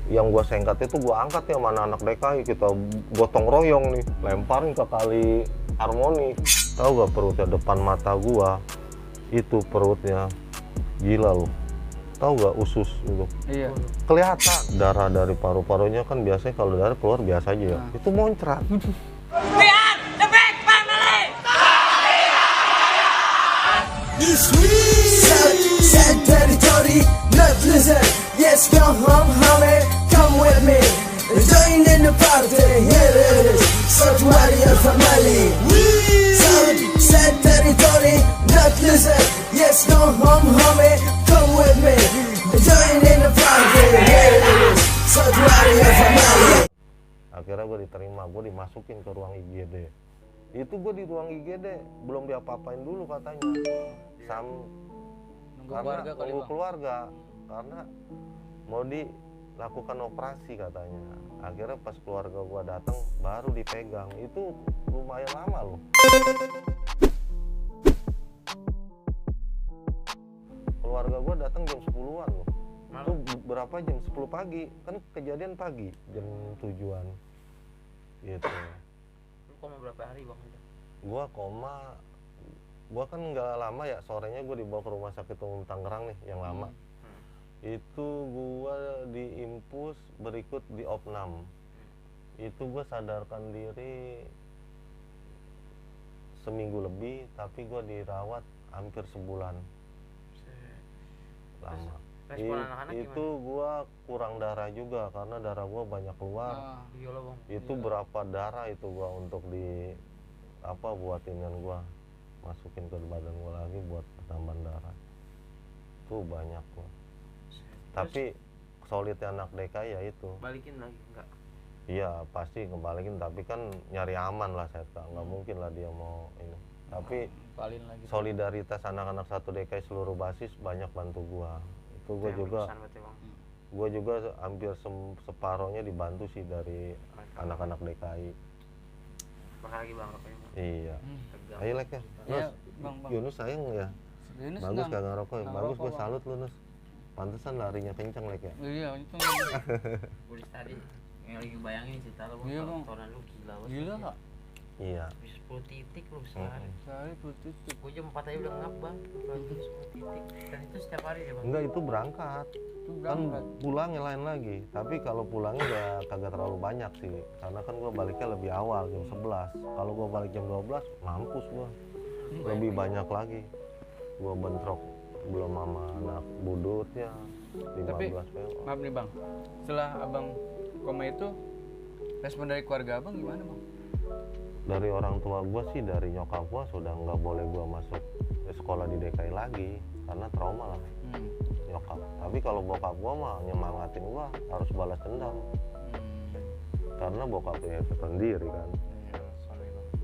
yang gua sengkat itu gua angkat ya mana anak DKI, kita gotong royong nih, lemparin ke kali Harmoni. Tahu gak perutnya depan mata gua itu perutnya gila loh. Tahu gak usus itu? Iya. Kelihatan darah dari paru-parunya kan biasanya kalau darah keluar biasa aja ya. Itu moncrat. Sad territory, not listen. Yes, come home, homie, come with me. Join in the party, here it is. South Warrior family. Sad territory, not listen. Yes, come home, homie, come with me. Join in the party, here it is. South Warrior family. Akhirnya gue diterima, gue dimasukin ke ruang IGD. Itu gue di ruang IGD belum diapa-apain dulu katanya. Nunggu keluarga karena mau dilakukan operasi katanya. Akhirnya pas keluarga gue datang baru dipegang. Itu lumayan lama loh. Keluarga gue datang jam 10-an loh. Itu berapa jam? 10 pagi. Kan kejadian pagi jam 7-an gitu. Lu koma berapa hari bang? Gua kan nggak lama ya, sorenya gue dibawa ke rumah sakit umum Tangerang nih yang lama. Itu gua diimpus berikut di opnam. Itu gue sadarkan diri seminggu lebih, tapi gue dirawat hampir sebulan. Lama. Respon anak-anak Itu gue kurang darah juga karena darah gue banyak keluar. Iyalah bang. Itu berapa darah itu gue untuk buatin gue masukin ke badan gue lagi buat tambahan darah. Itu banyak gue. Tapi solidnya anak DKI ya itu. Balikin lagi enggak? Iya pasti ngebalikin, tapi kan nyari aman lah saya nggak mungkin lah dia mau ini. Tapi Lagi. solidaritas anak-anak satu DKI seluruh basis banyak bantu gua. Itu gua juga hampir separohnya dibantu sih dari anak-anak DKI. Bakal lagi bang rokoknya bang. Iya. Ayo Lek ya. Iya, Bang. Yunus sayang ya. Yunus Bagus enggak kagak ngerokok. Bagus ngerokok, gua Bang. salut lu Nus. Pantesan larinya kenceng Lek ya. Iya, itu. Gue tadi yang lagi bayangin cerita lo bang. Iya, Bang. Tontonan lu gila banget. Gila kak. Iya. Bisa 10 titik lu sehari. Sehari titik. Gue jam 4 aja udah ngap bang. Berarti 10 titik. Dan itu setiap hari ya bang. Enggak, itu berangkat. Itu Kan berangkat. pulangnya lain lagi. Tapi kalau pulangnya ya kagak terlalu banyak sih. Karena kan gua baliknya lebih awal jam 11. Kalau gua balik jam 12 mampus gua. Lebih banyak lagi. Gua bentrok belum sama anak budutnya 15 Tapi PO. maaf nih bang, setelah abang koma itu respon dari keluarga abang gimana bang? Dari orang tua gua sih, dari nyokap gua sudah nggak boleh gua masuk sekolah di DKI lagi karena trauma lah nyokap. Tapi kalau bokap gua mah nyemangatin gua harus balas dendam karena bokapnya sendiri kan.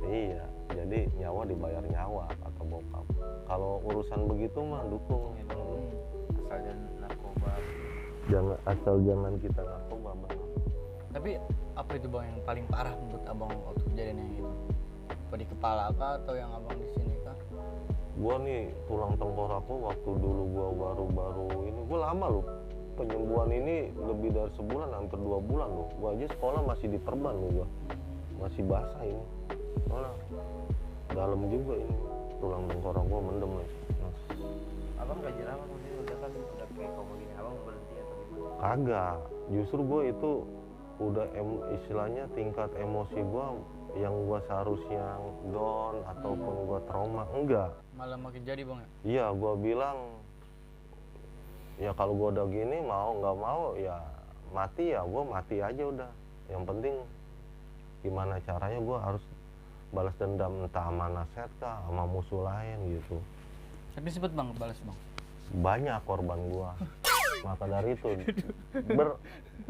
Iya, jadi nyawa dibayar nyawa kata bokap. Kalau urusan begitu mah dukung. Asal jangan narkoba. Jangan kita narkoba bang. Tapi apa itu bang yang paling parah menurut abang waktu kejadian yang itu? Apa di kepala kah atau yang abang di sini kah? Gua nih tulang tengkorak gua waktu dulu gua baru-baru ini, gua lama loh penyembuhan ini, lebih dari sebulan, hampir 2 bulan loh. Gua aja sekolah masih diperban loh, gua masih basah ini. Soalnya dalam juga ini tulang tengkorak gua mendem nih. Abang gak jerawat maksudnya udah kan udah kayak koma gini. Abang berhenti atau gimana? Kagak, justru gua itu udah istilahnya tingkat emosi gua yang gua seharusnya down ataupun gua trauma, enggak. Malah makin jadi bang ya? Iya, gua bilang ya kalau gua udah gini mau nggak mau ya mati, ya gua mati aja udah. Yang penting gimana caranya gua harus balas dendam, entah sama Naset kah, sama musuh lain gitu. Tapi sempet bang balas bang? Banyak korban gua. Maka dari itu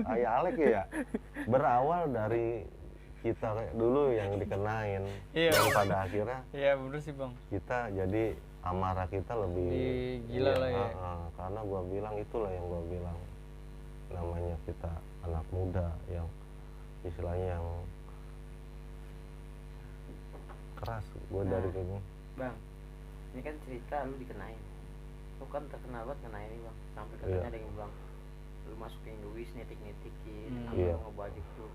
Alek ya, berawal dari kita dulu yang dikenain. Iya. Dan pada akhirnya Iya bener sih bang. kita jadi amarah kita lebih gila lah ya. Karena gua bilang itulah yang gua bilang, namanya kita anak muda yang istilahnya yang keras. Gua dari ini Bang, ini kan cerita lu dikenain. Lu kan terkenal banget kenain ini bang. Sampai Iya. katanya ada yang bilang lu masukin duit nitik-nitikin Iya. ngebajik tuh.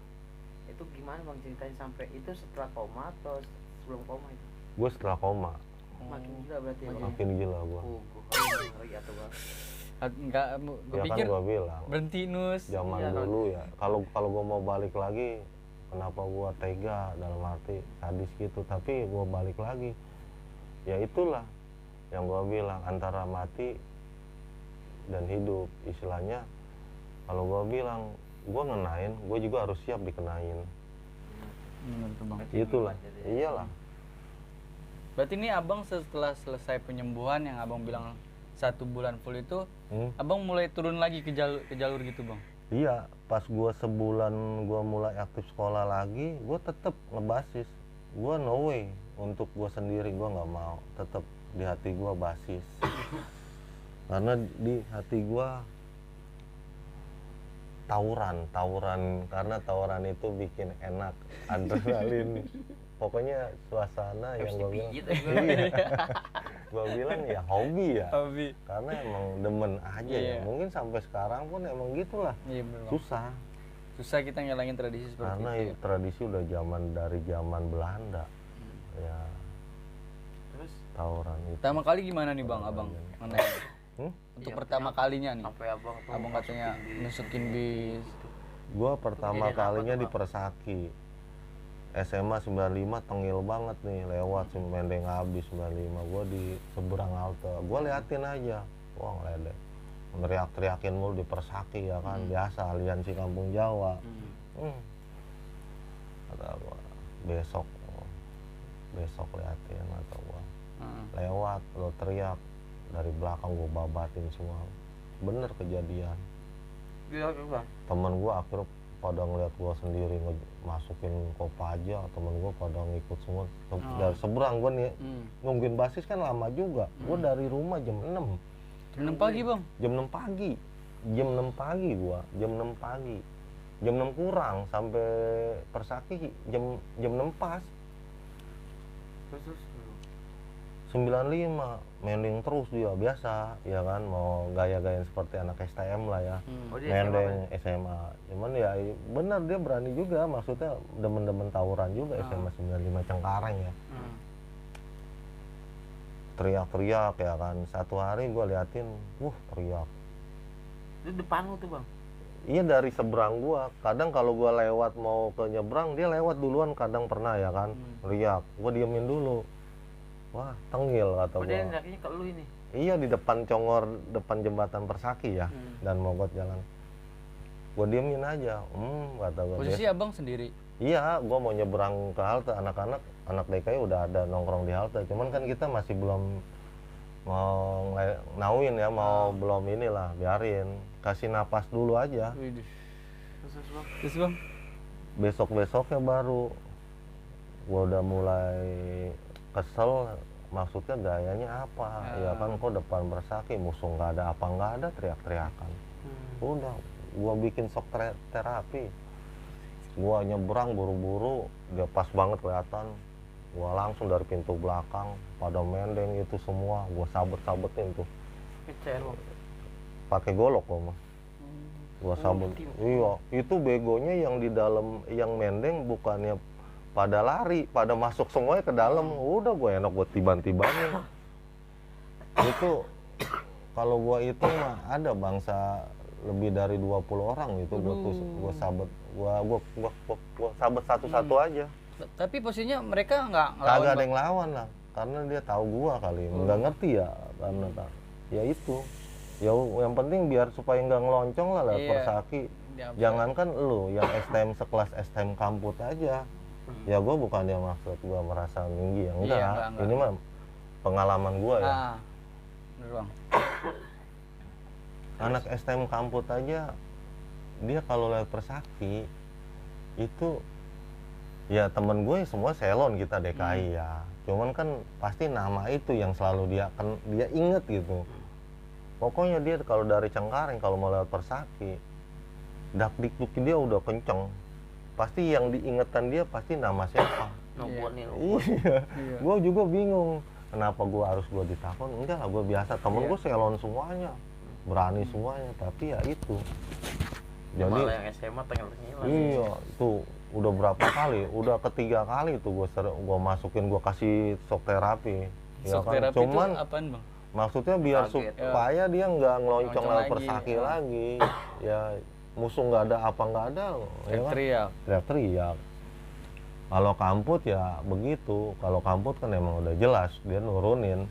Itu gimana bang ceritanya sampai itu setelah koma atau sebelum koma itu? Gue setelah koma Makin gila berarti ya bang. makin gila gue. Gua ngeri atau bang. Enggak, gue Ya kan pikir gue bilang berhenti Nus. zaman Iya, dulu ya, kalau gue mau balik lagi, kenapa gue tega dalam arti sadis gitu, tapi gue balik lagi, ya itulah yang gue bilang antara mati dan hidup istilahnya. Kalau gue bilang gue ngenain, gue juga harus siap dikenain. Bener tuh bang. Itulah, iyalah. Berarti ini abang setelah selesai penyembuhan yang abang bilang 1 bulan full itu, abang mulai turun lagi ke jalur gitu bang? Iya, pas gue sebulan gue mulai aktif sekolah lagi, gue tetap ngebasis. Gue no way untuk gue sendiri, gue nggak mau. Tetap di hati gue basis. Karena di hati gue tawuran, karena tawuran itu bikin enak, adrenalin. Pokoknya suasana yang gue bilang, gue bilang ya hobi ya. Hobi. Karena emang demen aja ya. Mungkin sampai sekarang pun emang gitulah. Iya bener bang. Susah Kita ngilangin tradisi seperti karena itu. tradisi udah dari zaman Belanda. Ya Terus tawuran itu. Pertama kali gimana nih bang, abang? Untuk Iya, pertama kalinya nih, sampai abang tuh abang katanya masukin bis. Gua pertama kejadian apa kalinya tuh, di Bang? Persaki. SMA 95 tengil banget nih, lewat Mendeng habis 95. Gua di seberang halte. Gua liatin aja. Wah, ngeledek. Teriak-teriakin mulu di Persaki ya kan, biasa aliansi Kampung Jawa. Kata gua, besok liatin atau gua. Lewat lo teriak dari belakang, gua babatin semua. Bener kejadian. gila tuh bang. Temen gua akhirnya pada ngeliat gua sendiri masukin Kopaja, temen gua pada ngikut semua. Dari seberang gua nih nungguin basis kan lama juga. Gua dari rumah jam 6. Jam 6 pagi bang? Jam 6 pagi. Jam 6 pagi gua, jam 6 pagi. Jam 6 kurang sampai Persaki jam 6 pas. Terus 95 mending terus dia biasa ya kan, mau gaya-gayaan seperti anak STM lah ya. Oh, dia Mendeng SMA. Cuman ya benar dia berani juga, maksudnya demen-demen tawuran juga. SMA 95 Cengkareng ya. Teriak-teriak ya kan. Satu hari gue liatin, teriak. itu depan lu tuh bang. Iya dari seberang gua. Kadang kalau gua lewat mau ke nyebrang, dia lewat duluan kadang pernah ya kan. Teriak, gua diemin dulu. Wah, tengil kata Oh, dia gua. teriaknya ke lu ini. Iya di depan Congor, depan jembatan Persaki ya, dan Mogot jalan. Gua diemin aja. Kata gua. Posisi abang sendiri? Iya, gua mau nyebrang ke halte. Anak DKI udah ada nongkrong di halte. Cuman kan kita masih belum mau nauin ya, belum inilah, biarin. Kasih napas dulu aja. Widih. Terus bang. Terus bang? Besok-besoknya baru gua udah mulai kesel, maksudnya gayanya apa ya kan, kok depan Persaki musuh nggak ada, apa nggak ada, teriak-teriakan. Udah gua bikin shock terapi, gua nyebrang buru-buru, dia pas banget kelihatan, gua langsung dari pintu belakang pada Mendeng itu semua gua sabet-sabetin tuh Kecer bang. pakai golok gua mah. Gua sabun. Iya, itu begonya yang di dalam, yang Mendeng bukannya pada lari, pada masuk semuanya ke dalam. Udah gua enak buat tiban-tibanin. Itu kalau gua itu mah ada bangsa lebih dari 20 orang itu gua sabet. Gua sabet satu-satu aja. Tapi posisinya mereka nggak ngelawan? Kagak ada Bang? yang lawan lah, karena dia tahu gua kali, nggak ngerti ya, karena ya itu. Ya yang penting biar supaya nggak ngeloncong lah Iya. Persaki. Dia- Jangankan lu yang STM sekelas STM Kamput aja. Ya gue bukan dia maksud gue merasa tinggi ya, enggak. Iya, enggak. Ini mah pengalaman gue ya. Bener bang. Anak STM Kamput aja dia kalau lewat Persaki itu ya temen gue semua selon kita DKI ya. Cuman kan pasti nama itu yang selalu dia inget gitu. Pokoknya dia kalau dari Cengkareng kalau mau lewat Persaki, dak-dikduk dia udah kenceng. Pasti yang diingetan dia pasti nama siapa. Nobot nih. Iya. Gue juga bingung. Kenapa gue harus ditakon? Enggak lah, gue biasa. Temen gue selon semuanya, berani semuanya. Tapi ya itu Jadi malah yang SMA tengil-tengilan. iya, itu udah berapa kali? Udah ketiga kali tuh gua masukin, gua kasih shock terapi. Ya Shock kan? terapi Cuman itu apaan bang? maksudnya biar Kaget. supaya dia nggak ngeloncong Ngeloncong lewat lagi, persaki ya. lagi. Ya musuh nggak ada apa nggak ada, ya kan? Teriak. Teriak. Kalau kamput ya begitu. Kalau kamput kan emang udah jelas dia nurunin.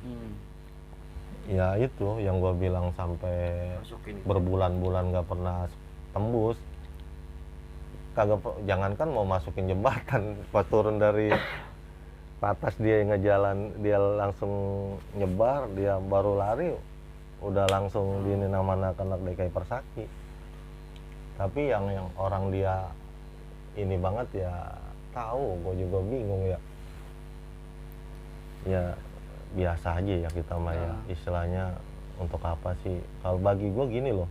Ya itu yang gua bilang sampai Masukin. berbulan-bulan nggak pernah tembus. Kagak, jangankan mau masukin jembatan, pas turun dari atas dia ngejalan, dia langsung nyebar, dia baru lari udah langsung diinin sama anak-anak DKI Persaki. Tapi yang orang dia ini banget ya tahu, gue juga bingung ya. Ya biasa aja ya kita mah ya, istilahnya untuk apa sih? Kalau bagi gue gini loh,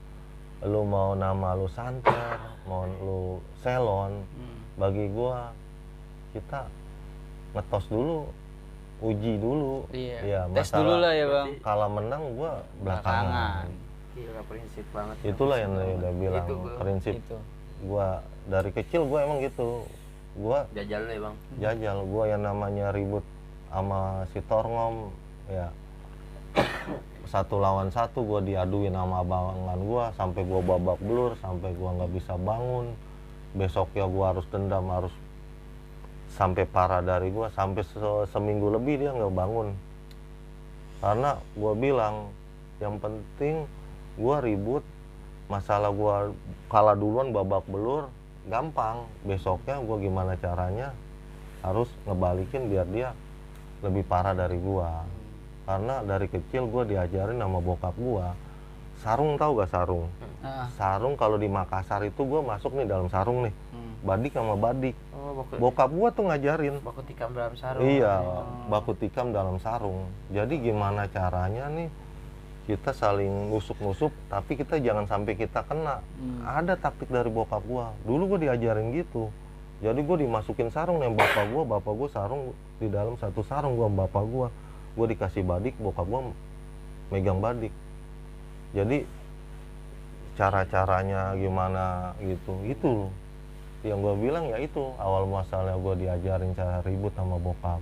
lu mau nama lu santer, mau lu selon, bagi gua kita ngetos dulu, uji dulu. Iya. Ya, Tes dulu lah ya bang. kalau menang gua belakangan. Gila prinsip banget. Itulah yang udah bilang Itu gua. prinsip Itu. gua dari kecil gua emang gitu. Gua Jajal deh bang. jajal, gua yang namanya ribut sama si Torngom ya. 1 lawan 1 gue diaduin sama abangan gue sampai gue babak belur, sampai gue nggak bisa bangun. Besoknya gue harus dendam, harus sampai parah dari gue, sampai seminggu lebih dia nggak bangun. Karena gue bilang yang penting gue ribut, masalah gue kalah duluan babak belur gampang, besoknya gue gimana caranya harus ngebalikin biar dia lebih parah dari gue. Karena dari kecil gue diajarin sama bokap gue, sarung, tahu gak sarung? Sarung kalau di Makassar itu gue masuk nih dalam sarung nih, badik sama badik. Oh, Bokap gue tuh ngajarin. baku tikam dalam sarung. Iya, baku tikam dalam sarung. Jadi gimana caranya nih kita saling nusuk-nusuk, tapi kita jangan sampai kita kena. Ada taktik dari bokap gue. Dulu gue diajarin gitu. Jadi gue dimasukin sarung yang bapak gue sarung di dalam satu sarung gue sama bapak gue. Gue dikasih badik, bokap gue megang badik. Jadi cara-caranya gimana gitu, itu loh yang gue bilang. Ya itu awal muasalnya gue diajarin cara ribut sama bokap.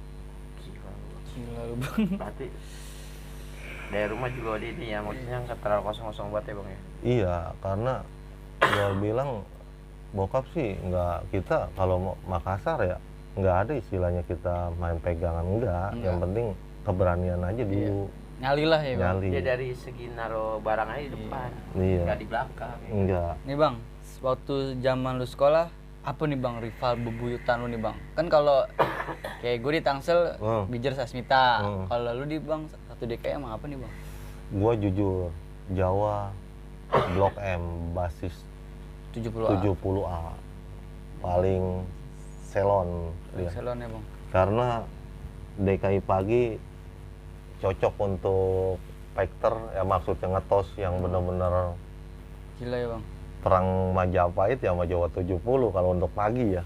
Gila lu bang. Berarti dari rumah juga ada ini ya, maksudnya nggak terlalu kosong-kosong banget ya bang ya? Iya, karena gue bilang bokap sih nggak, kita kalau mau Makassar ya nggak ada istilahnya kita main pegangan, enggak. Yang penting keberanian aja dulu. Nyali lah ya bang. Nyali. Dia dari segi naro barang aja di depan, Iya. nggak di belakang. Enggak. Nih bang, waktu zaman lu sekolah apa nih bang rival bebuyutan lu nih bang? Kan kalau kayak gue di Tangsel, Bijer Sasmita. Kalau lu di bang satu DKI emang apa nih bang? Gue jujur, Jawa Blok M basis 70A paling selon dia. Selon ya bang. Karena DKI pagi cocok untuk fighter ya, maksudnya ngetos yang benar-benar Gila ya bang. perang Majapahit ya sama Jawa 70 kalau untuk pagi ya.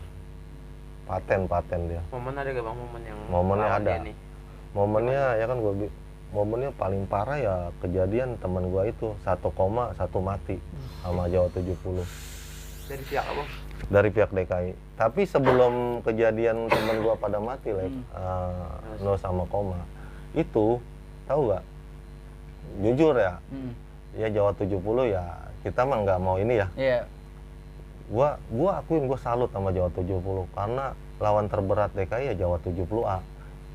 Paten dia. Momen ada gak bang, momen yang Momennya lawan ada. dia nih? Momennya ya kan momennya paling parah ya kejadian teman gua itu 1 koma 1 mati sama Jawa 70 Dari pihak apa? dari pihak DKI. Tapi sebelum kejadian teman gua pada mati no sama koma itu, tahu gak? Jujur ya, ya Jawa 70 ya kita mah nggak mau ini ya. Iya. Gua akuin, gua salut sama Jawa 70 karena lawan terberat DKI ya Jawa 70A.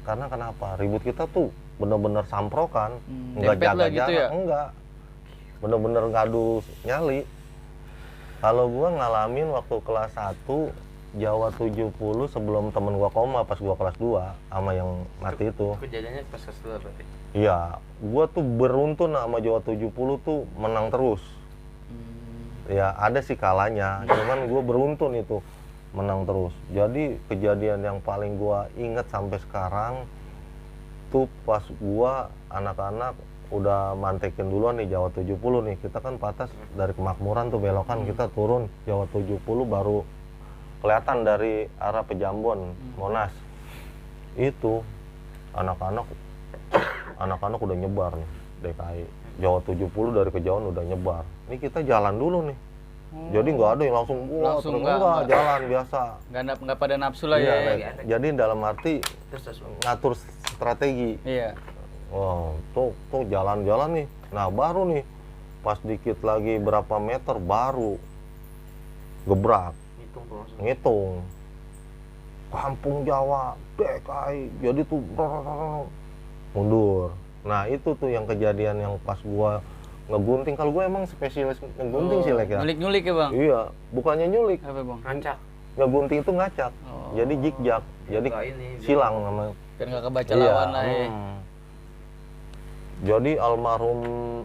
Karena kenapa? Ribut kita tuh bener-bener samprokan, nggak Dempet jaga lah gitu jarak, ya? enggak. Bener-bener ngadu nyali. Kalau gua ngalamin waktu kelas 1 Jawa 70 sebelum temen gua koma pas gua kelas 2 sama yang mati itu. Kejadiannya pas kelas 2 berarti? Iya, gua tuh beruntun sama Jawa 70 tuh menang terus. Ya ada sih kalanya, cuman gua beruntun itu menang terus. Jadi kejadian yang paling gua inget sampai sekarang tuh pas gua anak-anak udah mantekin duluan nih Jawa 70 nih. Kita kan patas dari Kemakmuran tuh belokan, kita turun Jawa 70 baru kelihatan dari arah Pejambon, Monas. Itu anak-anak udah nyebar nih DKI. Jawa 70 dari kejauhan udah nyebar. Ini kita jalan dulu nih. Jadi nggak ada yang langsung Langsung enggak, jalan biasa. Nggak pada nafsu lah Iya, ya. jadi dalam arti Terus ngatur strategi. Iya. Wah, tuh jalan-jalan nih. Nah, baru nih pas dikit lagi berapa meter baru gebrak. Ngitung. Kampung Jawa, DKI. Jadi tuh mundur. Nah, itu tuh yang kejadian yang pas gua ngegunting. Kalau gua emang spesialis ngegunting sih, Lek ya. Nyulik-nyulik ya, Bang? Iya, bukannya nyulik. Apa, Bang? Ngacak. Ngegunting itu ngacak. Jadi zigzag. Jadi silang namanya. Biar nggak kebaca lawan lah ya. Jadi almarhum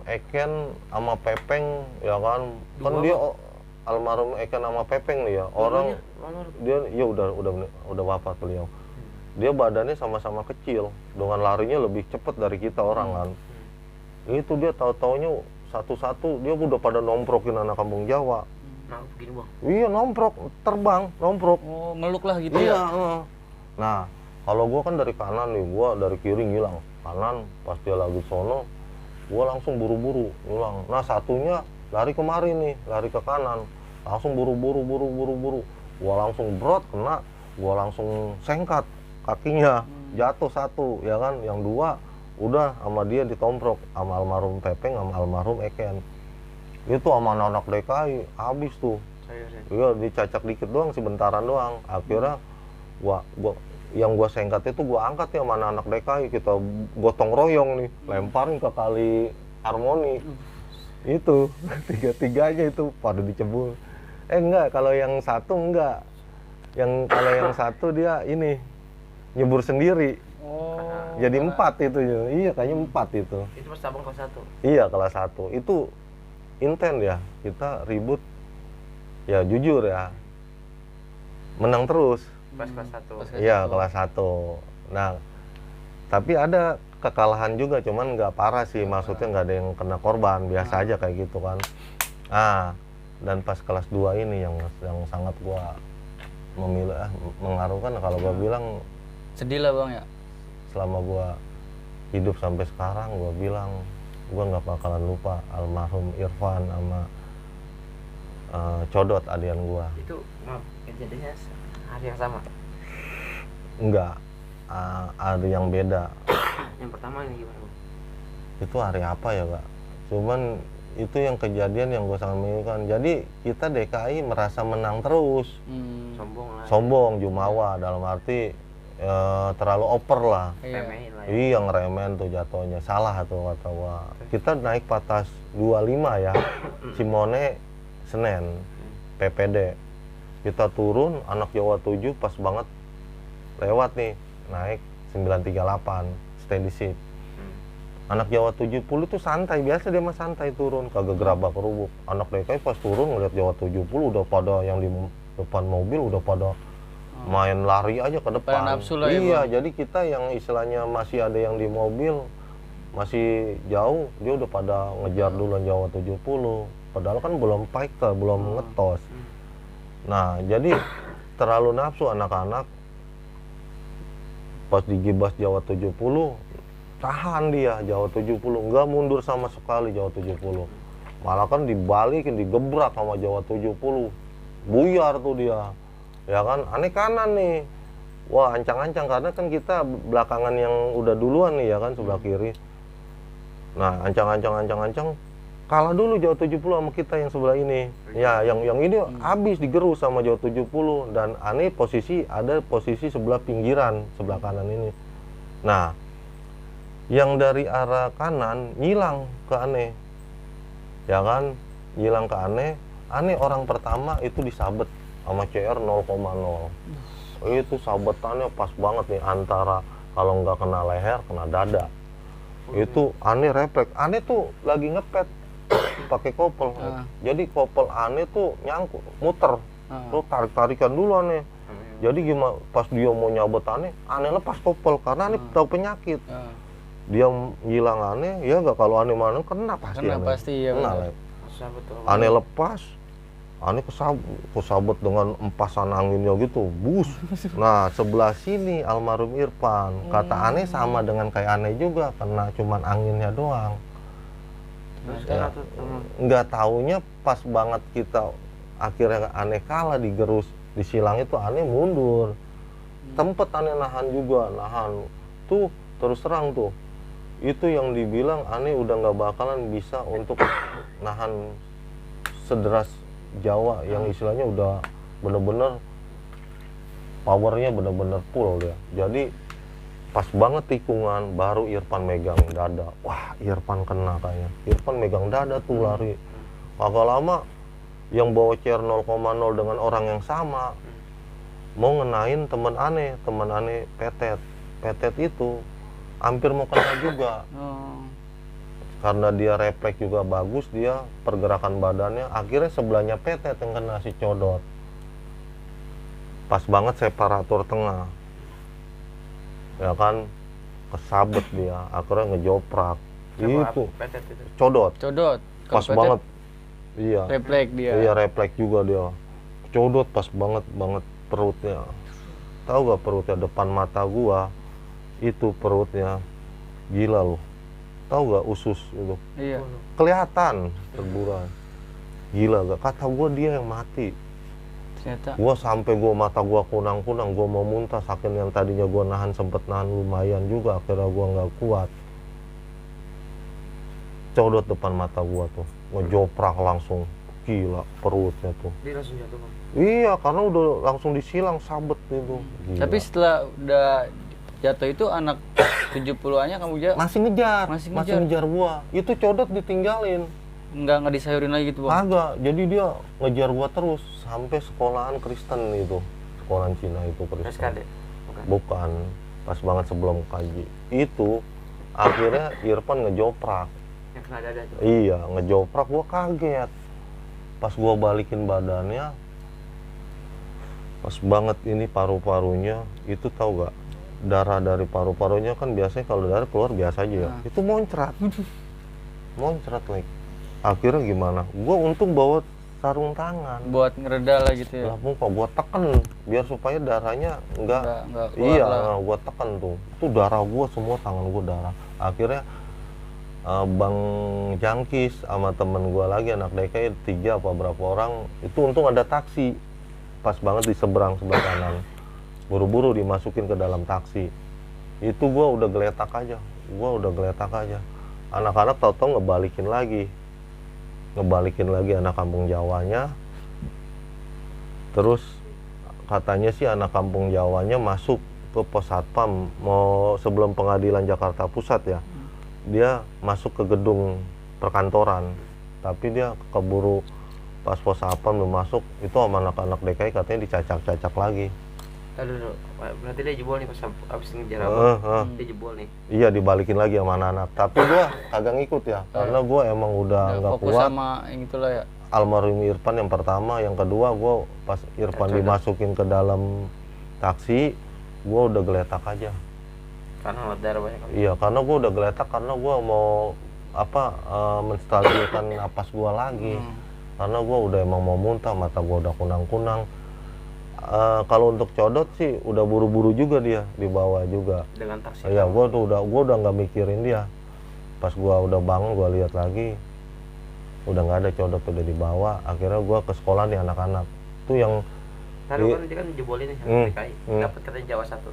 Eken sama Pepeng ya kan. Kan dia almarhum Eken sama Pepeng nih ya. Orang dia ya udah wafat beliau. Dia badannya sama-sama kecil, dengan larinya lebih cepat dari kita orang kan. Itu dia tahu-taunya satu-satu dia udah pada nomprokin anak kampung Jawa. Nah, begini Bang. Iya, nomprok, terbang, nomprok. Oh, meluk lah gitu Iya, ya. Nah, kalau gua kan dari kanan nih, gua dari kiri ngilang. Kanan, pas dia lagi sono, gua langsung buru-buru ngilang. Nah, satunya lari kemari nih, lari ke kanan. Langsung buru-buru. Gua langsung brot kena, gua langsung sengkat kakinya. Jatuh satu, ya kan. Yang dua udah sama dia ditomprok sama almarhum Pepeng sama almarhum Eken. Itu sama anak DKI habis tuh. Iya, dicacak dikit doang, sebentaran doang. Akhirnya gua yang sengkat itu gua angkat ya sama anak DKI, kita gotong royong nih, lemparin ke kali Harmoni. Itu tiga-tiganya itu pada dicebur. Enggak, kalau yang satu enggak. Kalau yang satu dia ini nyebur sendiri. Jadi 4 itu ya. Iya, kayaknya 4 itu. Itu pas Abang kelas 1. Iya, kelas 1. Itu inten ya, kita ribut ya, jujur ya, menang terus Pas kelas 1. iya kelas 1. Nah, tapi ada kekalahan juga, cuman nggak parah sih, maksudnya nggak ada yang kena korban, biasa aja kayak gitu kan. Dan pas kelas 2 ini yang sangat gua mengaruhkan, kalau gua bilang Sedih lah, Bang ya. selama gua hidup sampai sekarang, gua bilang gua nggak bakalan lupa almarhum Irfan sama Codot, adian gua. Itu maaf, kejadiannya hari yang sama. Enggak, hari yang beda. Yang pertama ini gimana, Bang? Itu hari apa ya, Pak? Cuman itu yang kejadian yang gue sangat mengagumkan. Jadi kita DKI merasa menang terus. Sombong lah. Sombong, jumawa, dalam arti terlalu over lah. Remehin lah ya. Iya, ngeremen tuh jatuhnya. Salah tuh kata gua. Kita naik batas 25 ya. Simone Senen, PPD. Kita turun, anak Jawa 7 pas banget lewat nih, naik 938, steady seat. Anak Jawa 70 tuh santai, biasa dia mah santai turun, kagak gerabak kerubuk. Anak DKI pas turun ngeliat Jawa 70 udah pada yang di depan mobil udah pada main lari aja ke depan. Nafsu lah ya, iya, Bang. jadi kita yang istilahnya masih ada yang di mobil, masih jauh, dia udah pada ngejar duluan Jawa 70. Padahal kan belum pike, belum ngetos. Nah, jadi terlalu nafsu anak-anak. Pas digibas Jawa 70, tahan dia Jawa 70, nggak mundur sama sekali Jawa 70. Malah kan dibalikin, digebrak sama Jawa 70. Buyar tuh dia. Ya kan, aneh kanan nih. Wah, ancang-ancang, karena kan kita belakangan yang udah duluan nih ya kan, sebelah kiri. Nah, ancang-ancang kalah dulu Jawa 70 sama kita yang sebelah ini. Ya, yang ini habis digerus sama Jawa 70, dan aneh ada posisi sebelah pinggiran, sebelah kanan ini. Nah, yang dari arah kanan nyilang ke aneh. Ya kan, nyilang ke aneh. Aneh orang pertama itu disabet sama CR 0,0. Itu sabetannya pas banget nih, antara kalau nggak kena leher, kena dada. Itu aneh refleks. Aneh tuh lagi ngepet pakai kopel. Jadi kopel aneh tuh nyangkut, muter. Tuh tarik-tarikan dulu aneh. Jadi gimana pas dia mau nyabet aneh lepas kopel karena aneh tahu penyakit. Dia ngilang aneh, ya nggak, kalau aneh mana kena pasti. Kena pasti ya. Kena, aneh lepas, aneh kesabet dengan empasan anginnya gitu, bus. Nah, sebelah sini almarhum Irfan, kata aneh sama dengan kayak aneh juga, kena cuman anginnya doang. Ya, nggak taunya pas banget kita akhirnya aneh kalah digerus di silang itu, aneh mundur. Tempat aneh nahan juga, nahan tuh terus terang tuh itu yang dibilang aneh udah nggak bakalan bisa untuk nahan sederas Jawa yang istilahnya udah bener-bener powernya bener-bener full dia. Jadi pas banget tikungan baru Irfan megang dada, wah Irfan kena kayaknya. Irfan megang dada tuh lari, agak lama yang bawa CR 0,0 dengan orang yang sama mau ngenain teman aneh Petet itu hampir mau kena juga. Karena dia refleks juga bagus, dia pergerakan badannya, akhirnya sebelahnya Petet yang kena si Codot. Pas banget separator tengah, ya kan, kesabet dia, akhirnya ngejoprak. Itu Codot pas Petet, banget. Iya, refleks dia. Iya, refleks juga dia. Codot pas banget perutnya. Tahu gak perutnya depan mata gua itu perutnya gila loh. Tahu gak usus itu? Iya. Kelihatan terburai. Gila gak? Kata gua dia yang mati. Ternyata. Gua sampai mata gua kunang-kunang, gua mau muntah saking yang tadinya gua sempet nahan lumayan juga, akhirnya gua nggak kuat. Codot depan mata gua tuh, ngejoprak langsung. Gila perutnya tuh. Dia langsung jatuh, Bang. Iya, karena udah langsung disilang sabet itu. Gila. Tapi setelah udah jatuh itu anak 70-annya kamu masih ngejar gua. Itu Codot ditinggalin. Nggak disayurin lagi gitu, Bang? Kagak, jadi dia ngejar gua terus sampai sekolahan Kristen itu, sekolahan Cina itu Kristen. SKD? Bukan, pas banget sebelum kaji. Itu akhirnya Irfan ngejoprak. Yang kena dada tuh? Iya, ngejoprak, gua kaget. Pas gua balikin badannya, pas banget ini paru-parunya, itu tahu gak? Darah dari paru-parunya kan biasanya kalau darah keluar biasa aja ya. Itu moncrat like. Akhirnya gimana? Gua untung bawa sarung tangan buat ngereda lah gitu ya. lah muka gua tekan biar supaya darahnya enggak keluar iya lah. gua tekan tuh itu darah gua semua, tangan gua darah. Akhirnya Bang Jangkis sama temen gua lagi anak DKI 3 apa berapa orang itu untung ada taksi pas banget di seberang sebelah kanan, buru-buru dimasukin ke dalam taksi. Itu gua udah geletak aja anak-anak tahu-tahu ngebalikin lagi anak kampung Jawanya. Terus katanya sih anak kampung Jawanya masuk ke pos satpam mau sebelum pengadilan Jakarta Pusat ya, dia masuk ke gedung perkantoran, tapi dia keburu pas pos satpam belum masuk, itu sama anak-anak DKI katanya dicacak-cacak lagi. Dulu, berarti dia jebol nih pas abis ngejar dia jebol nih. Iya, dibalikin lagi sama anak-anak, tapi gua kagak ngikut ya, karena gua emang udah nggak fokus kuat sama yang itulah ya. Almarhum Irfan yang pertama, yang kedua gua pas Irfan dimasukin ke dalam taksi, gua udah geletak aja. Karena darah banyak. Iya, karena gua udah geletak karena gua mau menstabilkan napas gua lagi. Karena gua udah emang mau muntah, mata gua udah kunang-kunang. Kalau untuk Codot sih udah buru-buru juga dia dibawa juga dengan taksi. Iya, gua udah nggak mikirin dia. Pas gua udah bangun, gua lihat lagi udah nggak ada, Codot udah dibawa. Akhirnya gua ke sekolah nih anak-anak tuh yang kan dia kan jebolin nih DKI, dapat katanya Jawa 1.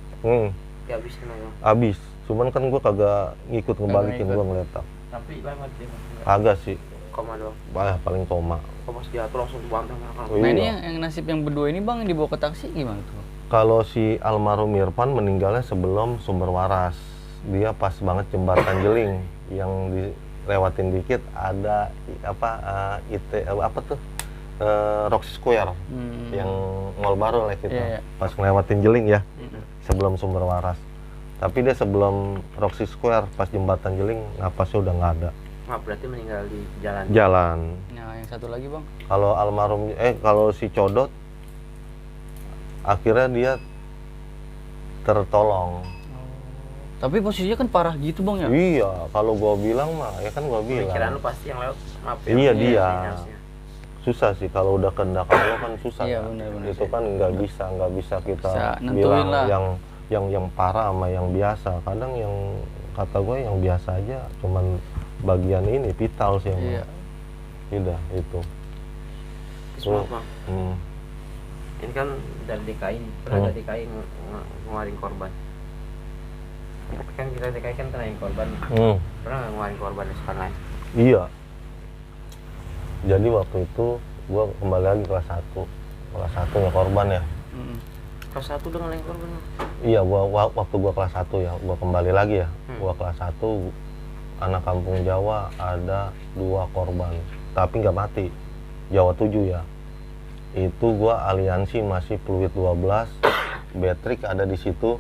Ya habis memang. Habis, cuman kan gua kagak ngikut ngebalikin, gua ngeletak. Tapi lama dia. Kagak sih. Koma doang. Paling koma. Koma jatuh langsung dibantah. Nah ini yang nasib yang berdua ini bang dibawa ke taksi gimana tuh? Kalau si almarhum Irfan meninggalnya sebelum Sumber Waras, dia pas banget jembatan Jeling yang dilewatin dikit ada Roxy Square yang mall baru lah kita. Pas ngelewatin Jeling ya, sebelum Sumber Waras. Tapi dia sebelum Roxy Square pas jembatan Jeling napasnya udah nggak ada. Berarti meninggal di jalan. Nah yang satu lagi bang? Kalau kalau si Codot akhirnya dia tertolong. Tapi posisinya kan parah gitu bang ya? Iya, kalau gua bilang mah ya kan gua bilang. Pikiran lu pasti yang lewat. Iya dia. Susah sih kalau udah kehendak Allah kan susah. Iya, kan? benar. Itu kan nggak bisa kita bilang lah. yang parah sama yang biasa. Kadang yang kata gue yang biasa aja cuman bagian ini vital sih yang udah itu. Terus maaf bang. Ini kan dari DKI, pernah dari DKI ngeluarin korban. Kan kita DKI kan kena yang korban. Pernah nggak ngeluarin korban di sekolah lain? Iya. Jadi waktu itu gua kembali lagi kelas 1 ya korban ya. Kelas 1 udah ngelain korban? Iya, waktu gua kelas 1 ya, gua kembali lagi ya. Gua kelas 1 anak kampung Jawa ada 2 korban, tapi nggak mati. Jawa 7 ya. Itu gua aliansi masih Pluit 12, Betrik ada di situ.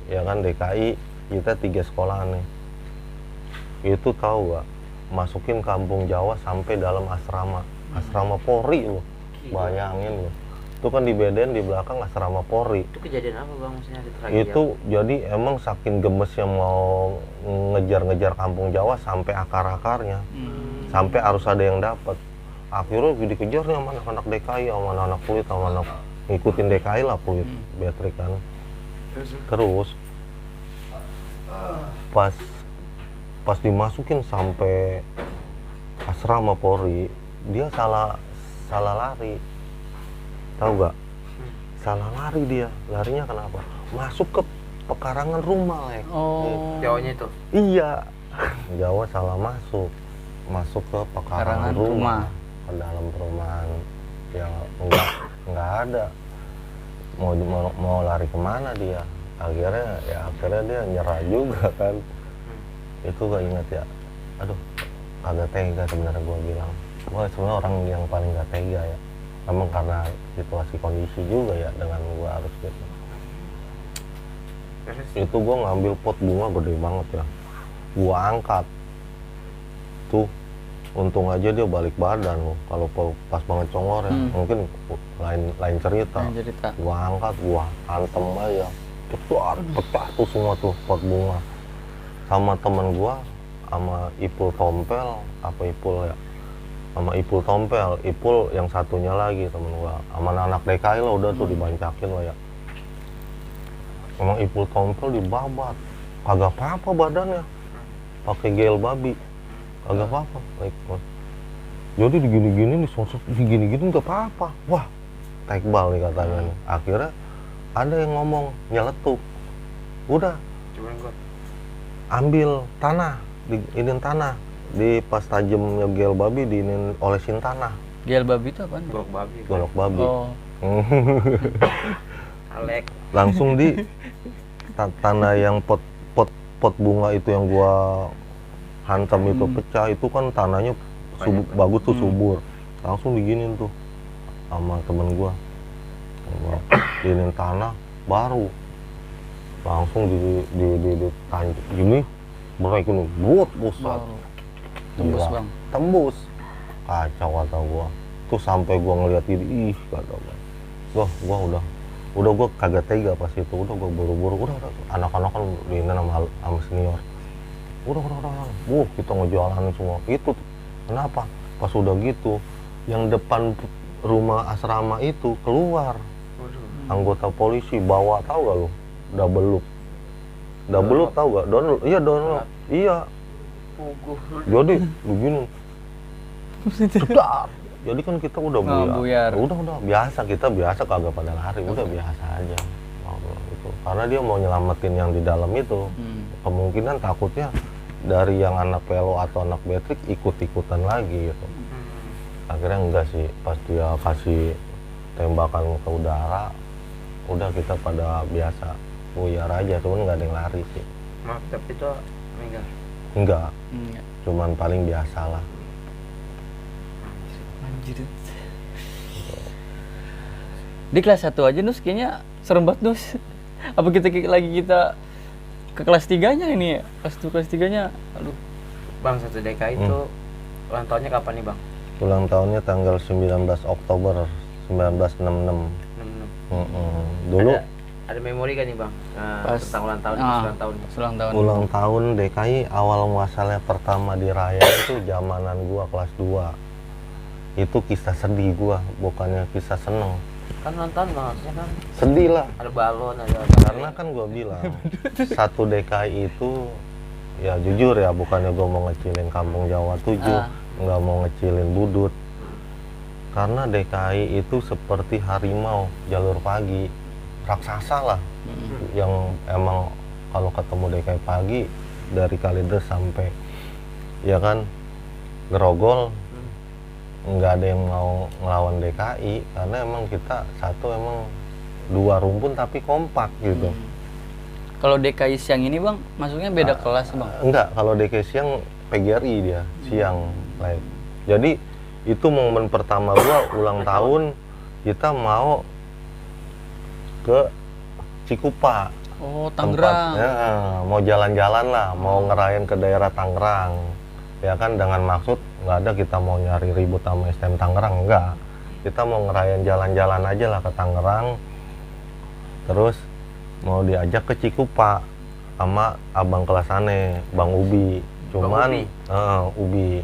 Ya kan DKI, kita 3 sekolah nih. Itu tahu gak? Masukin kampung Jawa sampai dalam asrama Polri loh. Bayangin loh. Itu kan dibedain di belakang asrama Polri. Itu kejadian apa bang? Maksudnya ada tragedi itu apa? Jadi emang saking gemesnya mau ngejar-ngejar kampung Jawa sampai akar-akarnya. Sampai harus ada yang dapat. Akhirnya dikejar nih sama anak-anak DKI, sama anak-anak Pluit, sama anak ngikutin DKI lah Pluit, Betrik kan. Terus pas dimasukin sampai asrama Polri, dia salah lari. Tahu gak? Salah lari dia. Larinya kenapa? Masuk ke pekarangan rumah, Lek. Jawanya itu? Iya. Jawa salah masuk ke pekarangan rumah. Ke dalam perumahan yang enggak ada. Mau lari kemana dia? Akhirnya dia nyerah juga kan. Itu gak ingat ya. Aduh, agak tega sebenarnya gue bilang. Gue sebenarnya orang yang paling gak tega ya. Emang karena situasi kondisi juga ya dengan gue harus gitu. Itu gue ngambil pot bunga gede banget ya. Gue angkat. Tuh, untung aja dia balik badan loh. Kalau pas banget congor ya, mungkin lain cerita. Gue angkat, gue hantem aja. Pecah tuh semua tuh pot bunga. Sama temen gua, sama Ipul Tompel, sama Ipul Tompel, Ipul yang satunya lagi temen gua, sama anak DKI lah udah tuh dibancakin lah ya. Emang Ipul Tompel dibabat, kagak apa-apa badannya, pakai gel babi, kagak apa-apa. Jadi digini-gini, digini-gini nggak apa-apa. Wah, tekbal nih katanya nih. Akhirnya ada yang ngomong nyeletuk, udah. Ambil tanah, diinin tanah, di pas tajamnya gel babi diinin olesin tanah. Gel babi itu apaan? Golok babi. Oh. Alek. Langsung di tanah yang pot bunga itu yang gua hantam itu pecah, itu kan tanahnya bagus tuh subur. Langsung diginin tuh sama temen gua. Diinin tanah baru. Langsung ditanjuk gini, mereka ini buat pusat. Tembus bang. Tembus. Kacau kata gua. Tuh sampai gua ngeliat ini, kata gua. Gua udah gua kagak tega pas itu. Udah gua buru-buru. Udah anak-anak kan diinin sama senior. Udah. Kita ngejalanin semua. Itu kenapa? Pas udah gitu, yang depan rumah asrama itu keluar. Anggota polisi bawa, tahu gak lu? Double loop tahu gak? Download. Iya. Jadi begini. Cedak. Jadi kan kita udah buyar. Udah biasa, kita biasa kagak pada lari, udah biasa aja. Gitu. Karena dia mau nyelamatin yang di dalam itu. Kemungkinan takutnya dari yang anak pelo atau anak betrik ikut-ikutan lagi gitu. Akhirnya enggak sih, pas dia kasih tembakan ke udara, udah kita pada biasa buyar aja, cuman nggak ada yang lari sih. Maaf, tapi itu meninggal? Enggak. Cuman paling biasa lah. Anjir. Di kelas 1 aja Nus kayaknya serem banget Nus. Apa kita ke kelas 3-nya ini ya? Kelas 3-nya, aduh. Bang, 1 DKI itu ulang tahunnya kapan nih bang? Ulang tahunnya tanggal 19 Oktober 1966. Dulu ada memori kan nih bang? Tentang ulang tahun, ulang tahun DKI awal muasalnya pertama di Raya itu zamanan gua kelas 2. Itu kisah sedih gua, bukannya kisah seneng. Kan ulang tahun bang, harusnya kan sedih lah. Ada balon, ada karena kan gua bilang 1 DKI itu ya jujur ya, bukannya gua mau ngecilin kampung Jawa 7, nggak mau ngecilin Budut. Karena DKI itu seperti harimau jalur pagi, raksasa lah. Yang emang kalau ketemu DKI pagi dari Kalideres sampai ya kan Grogol, nggak ada yang mau ngelawan DKI karena emang kita satu emang dua rumpun tapi kompak gitu. Kalau DKI siang ini bang, masuknya beda kelas bang? Enggak, kalau DKI siang PGRI dia siang live. Jadi itu momen pertama gua ulang tahun, kita mau ke Cikupa. Oh, Tangerang. Ya, mau jalan-jalan lah, mau ngerayain ke daerah Tangerang. Ya kan dengan maksud nggak ada kita mau nyari ribut sama STM Tangerang, enggak. Kita mau ngerayain jalan-jalan aja lah ke Tangerang. Terus mau diajak ke Cikupa sama abang kelas aneh, Bang Ubi. Cuman Ubi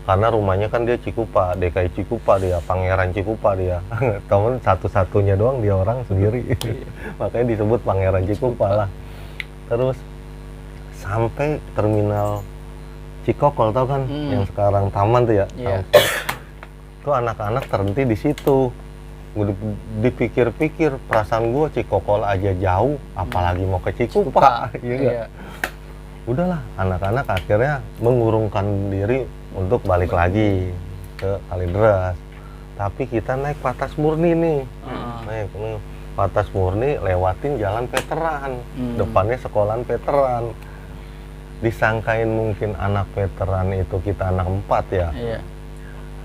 karena rumahnya kan dia Cikupa, DKI Cikupa dia, Pangeran Cikupa dia. Temen satu-satunya doang dia orang sendiri. Makanya disebut Pangeran Cikupa lah. Terus sampai terminal Cikokol, tau kan yang sekarang taman tuh ya. Tuh anak-anak terhenti di situ. Dipikir-pikir perasaan gua Cikokol aja jauh, apalagi mau ke Cikupa. Iya. Udahlah, anak-anak akhirnya mengurungkan diri untuk balik lagi ke Kalideres. Tapi kita naik Patas Murni nih. Naik nih Patas Murni, lewatin jalan veteran. Depannya sekolahan veteran. Disangkain mungkin anak veteran itu kita anak 4 ya. Iya.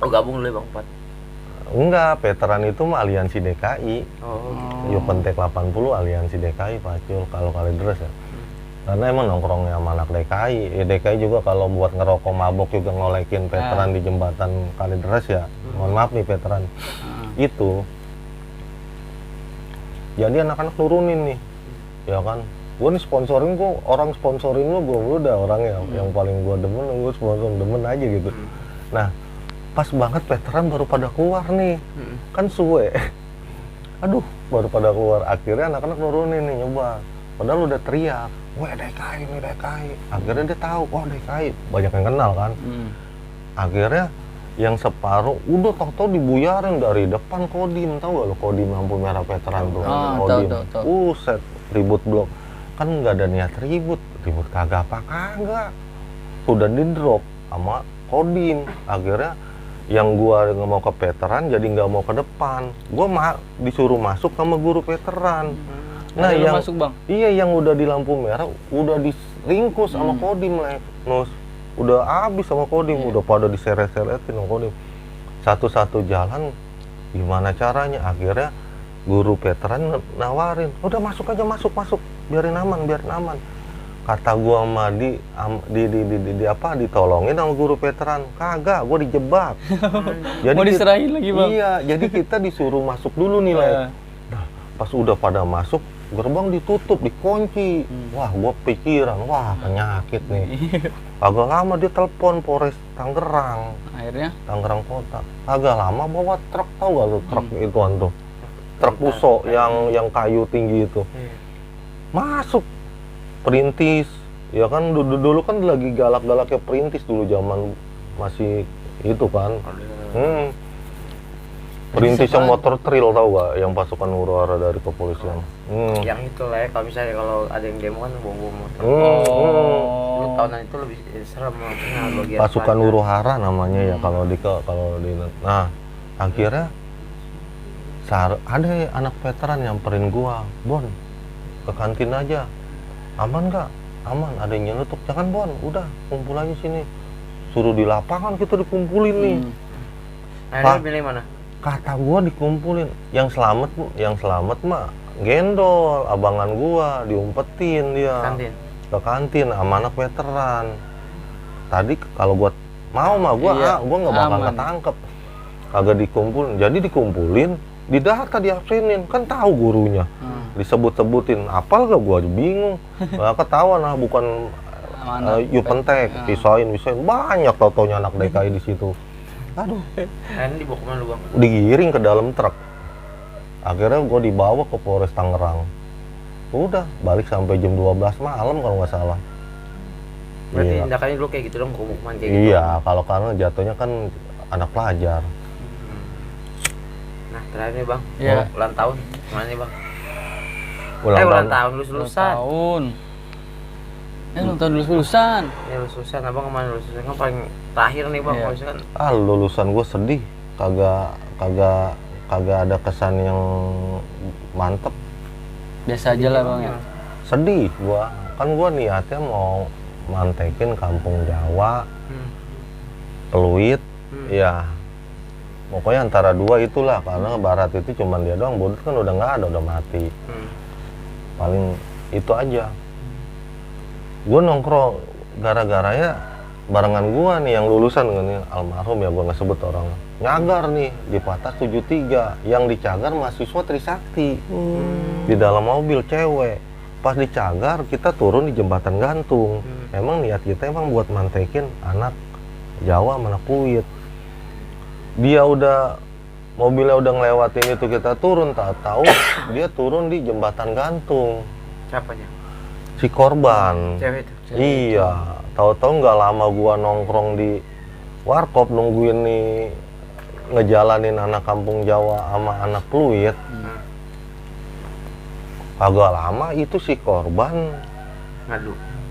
Oh, gabung dulu ya Bang 4. Enggak, veteran itu mah aliansi DKI. Oh. Yupentek 80 aliansi DKI Pacul kalau Kalideres ya. Karena emang nongkrongnya sama anak DKI. Ya DKI juga kalau buat ngerokok mabok juga ngolekin veteran di jembatan Kalideres ya. Mohon maaf nih veteran. Itu. Jadi anak-anak nurunin nih. Ya kan. Gue nih sponsorin, gue orang sponsorin lu, gue udah orang yang paling gue demen, gue sponsor demen aja gitu. Nah, pas banget veteran baru pada keluar nih. Kan suwe. Aduh, baru pada keluar. Akhirnya anak-anak nurunin nih nyoba. Padahal udah teriak, wah DKI nih DKI. Akhirnya dia tahu, wah DKI, banyak yang kenal kan. Akhirnya yang separuh udah tau dibuyarin dari depan Kodim, tahu gak lo Kodim lampu merah veteran tuh. Kodim, set ribut blok. Kan nggak ada niat ribut kagak apa kagak. Udah di drop sama Kodim. Akhirnya yang gua nggak mau ke veteran jadi nggak mau ke depan. Gua disuruh masuk sama guru veteran. Nah, yang masuk, Bang? Iya, yang udah di lampu merah udah diringkus sama Kodim lah. Udah habis sama Kodim, udah pada diseret-seretin sama Kodim. Satu-satu jalan gimana caranya? Akhirnya guru veteran nawarin, udah masuk aja, masuk, biarin aman. Kata gua sama ditolongin sama guru veteran, kagak, gua dijebak. Jadi mau diserahin lagi Bang? Iya, jadi kita disuruh masuk dulu nih lah. Nah, pas udah pada masuk, gerbang ditutup, dikunci. Wah, gua pikiran, wah penyakit nih. Agak lama dia telepon Polres Tangerang. Akhirnya? Tangerang Kota. Agak lama bawa truk, tau gak tuh truk ituan tuh. Truk puso yang kayu tinggi itu. Masuk perintis. Ya kan dulu kan lagi galak-galaknya perintis dulu zaman masih itu kan. Perintis yang motor trail, tau gak? Yang pasukan huru-hara dari kepolisian. Yang itu lah ya, kalau misalnya kalau ada yang demo kan bawa motor. Dulu tahunan itu lebih serem bagian pasukan huru-hara namanya ya kalau di. Nah, akhirnya ada anak veteran nyamperin gua, Bon, ke kantin aja. Aman gak? Aman, ada yang nyelutuk. Jangan Bon, udah kumpul aja sini. Suruh di lapangan kita dikumpulin nih. Nah, dia pilih mana? Kata gua dikumpulin. Yang selamat mah gendol, abangan gua diumpetin dia. Kantin. Ke kantin sama anak veteran. Tadi kalau gua mau gua nggak bakal ketangkep. Kagak dikumpulin. Jadi dikumpulin, didata diabsenin, kan tahu gurunya. Disebut-sebutin, apal gak gua bingung. Gak ketahuan lah, bukan Yupentek, pisahin banyak taunya anak DKI di situ. Aduh. Ini dibawa kemana lu Bang? Digiring ke dalam truk. Akhirnya gue dibawa ke Polres Tangerang. Udah balik sampai jam 12 malam kalau nggak salah. Berarti tindakannya dulu kayak gitu dong, hukuman kayak gitu? Iya, kalau karena jatuhnya kan anak pelajar. terakhir nih bang. Iya. Ulang tahun gimana nih bang? Ulang tahun lulusan. Ulang tahun lulusan. Ya lulusan, abang kemana lulusan? Kan paling terakhir nih bang, lulusan. Lulusan gue sedih, kagak ada kesan yang mantep. Biasa aja lah bang ya. Sedih gua, kan gua niatnya mau mantekin kampung Jawa, Pluit, ya pokoknya antara dua itulah, karena Barat itu cuman dia doang, Bodut kan udah nggak ada, udah mati. Paling itu aja. Gua nongkrong gara-garanya barengan gua nih yang lulusan nih, almarhum ya, gua nggak sebut orang, nyagar nih di Patas 73, yang dicagar mahasiswa Trisakti di dalam mobil cewek. Pas dicagar kita turun di jembatan gantung. Emang niat kita emang buat mantekin anak Jawa sama anak Pluit. Dia udah mobilnya udah ngelewatin itu, kita turun, tak tahu dia turun di jembatan gantung. Siapanya? Si korban. Cewek itu. Iya, tahu-tahu nggak lama gua nongkrong di warkop nungguin nih ngejalanin anak kampung Jawa sama anak Pluit. Agak lama itu si korban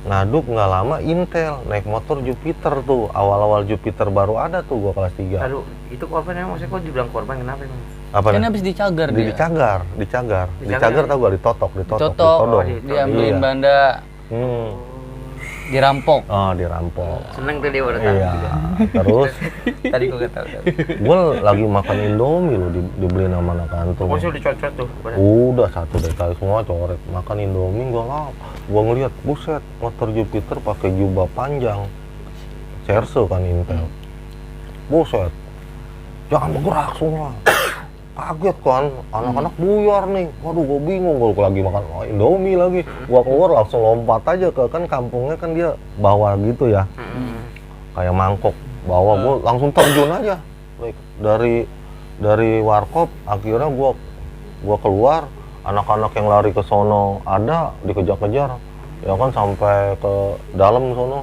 ngaduk, nggak lama Intel naik motor Jupiter tuh, awal-awal Jupiter baru ada tuh gua kelas 3. Aduh, itu korban emang, maksudnya kok dibilang korban kenapa emang? Apa? Kan habis dicagar dia. Dicagar tahu gak, ditodong. Diambilin banda. Dirampok. Oh, dirampok. Seneng tuh dia baru tahu. Iya. Terus Tadi gua nggak tahu. gua lagi makan Indomie loh, dibeliin sama anak kantor. Masih udah cocok tuh. Udah satu DKI semua coret, makan Indomie gua ngeliat, buset, motor Jupiter pakai jubah panjang, Cerse kan Intel. Buset, jangan bergerak semua. Kaget kan, anak-anak buyar nih. Waduh, gua bingung, gua lagi makan Indomie lagi. Gua keluar langsung lompat aja ke, kan kampungnya kan dia bawah gitu ya, kayak mangkok bawah. Gua langsung terjun aja. Dari warkop, akhirnya gua keluar. Anak-anak yang lari ke sono ada dikejar-kejar, ya kan, sampai ke dalam sono.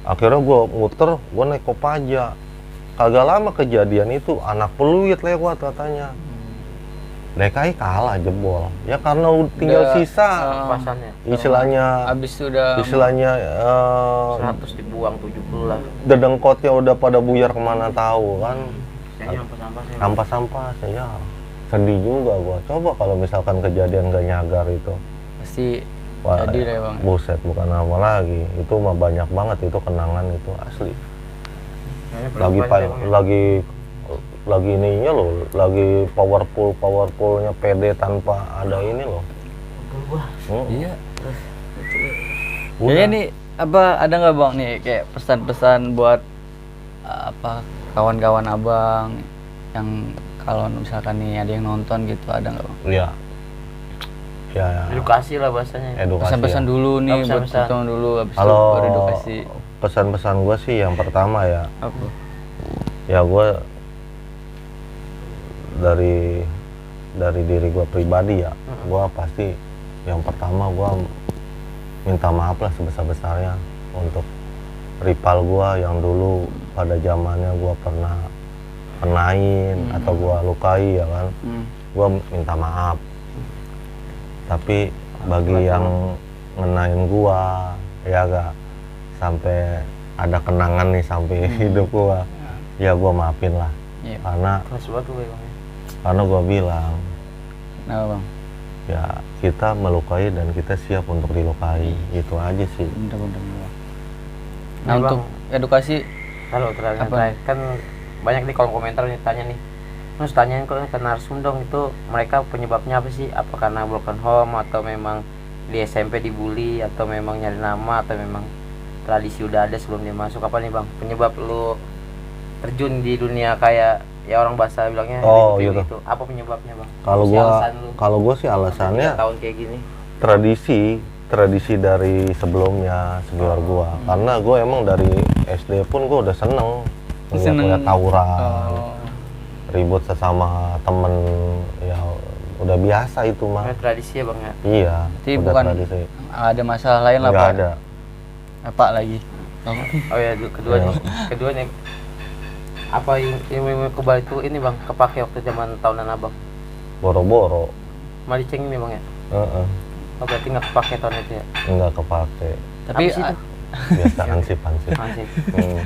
Akhirnya gua muter, gua naik Kopaja. Kagak lama kejadian itu anak Pluit lewat katanya. DKI kalah jebol. Ya karena tinggal sisa pasannya. Istilahnya habis sudah 100 dibuang 70 lah. Dedengkotnya udah pada buyar kemana tahu kan. Sampah-sampah Ya. Sedih juga gua. Coba kalau misalkan kejadian gak nyagar itu. pasti Wah, jadi deh bang. Buset, bukan apa lagi. Itu mah banyak banget itu kenangan itu asli. Lagi ininya loh, lagi powerfulnya PD tanpa ada ini loh. Iya. Kayaknya nih apa, ada nggak bang nih kayak pesan-pesan buat apa kawan-kawan abang yang kalau misalkan nih ada yang nonton gitu, ada nggak bang? Iya. Ya. Edukasi lah bahasanya. Pesan-pesan dulu nih, buat nonton dulu, habis itu Kalau baru edukasi. pesan-pesan gue sih yang pertama ya, Apa? ya gue dari diri gue pribadi ya, gue pasti yang pertama gue minta maaf lah sebesar-besarnya untuk rival gue yang dulu pada zamannya gue pernah kenain atau gue lukai ya kan. Gue minta maaf, tapi bagi yang ngenain gue ya gak sampai ada kenangan nih sampai hidup gua, ya gua maafin lah. Karena gua bilang, nah bang, ya kita melukai dan kita siap untuk dilukai, itu aja sih. Bener-bener. Nah untuk edukasi, kalau terakhir kan banyak di kolom komentar nih tanya nih, terus tanyain ke narsum dong, itu mereka penyebabnya apa sih? Apa karena broken home, atau memang di SMP dibully, atau memang nyari nama, atau memang tradisi udah ada sebelum dia masuk? Apa nih bang penyebab lu terjun di dunia kayak ya orang bahasa bilangnya gitu. Apa penyebabnya bang? Kalau gua sih alasannya tahun kayak gini tradisi dari sebelumnya senior gua. Karena gua emang dari SD pun gua udah seneng ngeliat tawuran, ribut sesama temen, ya udah biasa itu mah. Tradisi ya bang ya? Iya. Jadi bukan tradisi. Ada masalah lain lah pak? Nggak ada. Apa lagi? Oh ya, keduanya Apa ilmu kebal itu ini bang kepake waktu zaman tahunan abang? Boro-boro. Malah dicengin bang ya? Heeh. Oh, berarti nggak kepake tahun itu ya? Nggak kepake. Tapi Apa sih itu? Biasa ansip. Masih.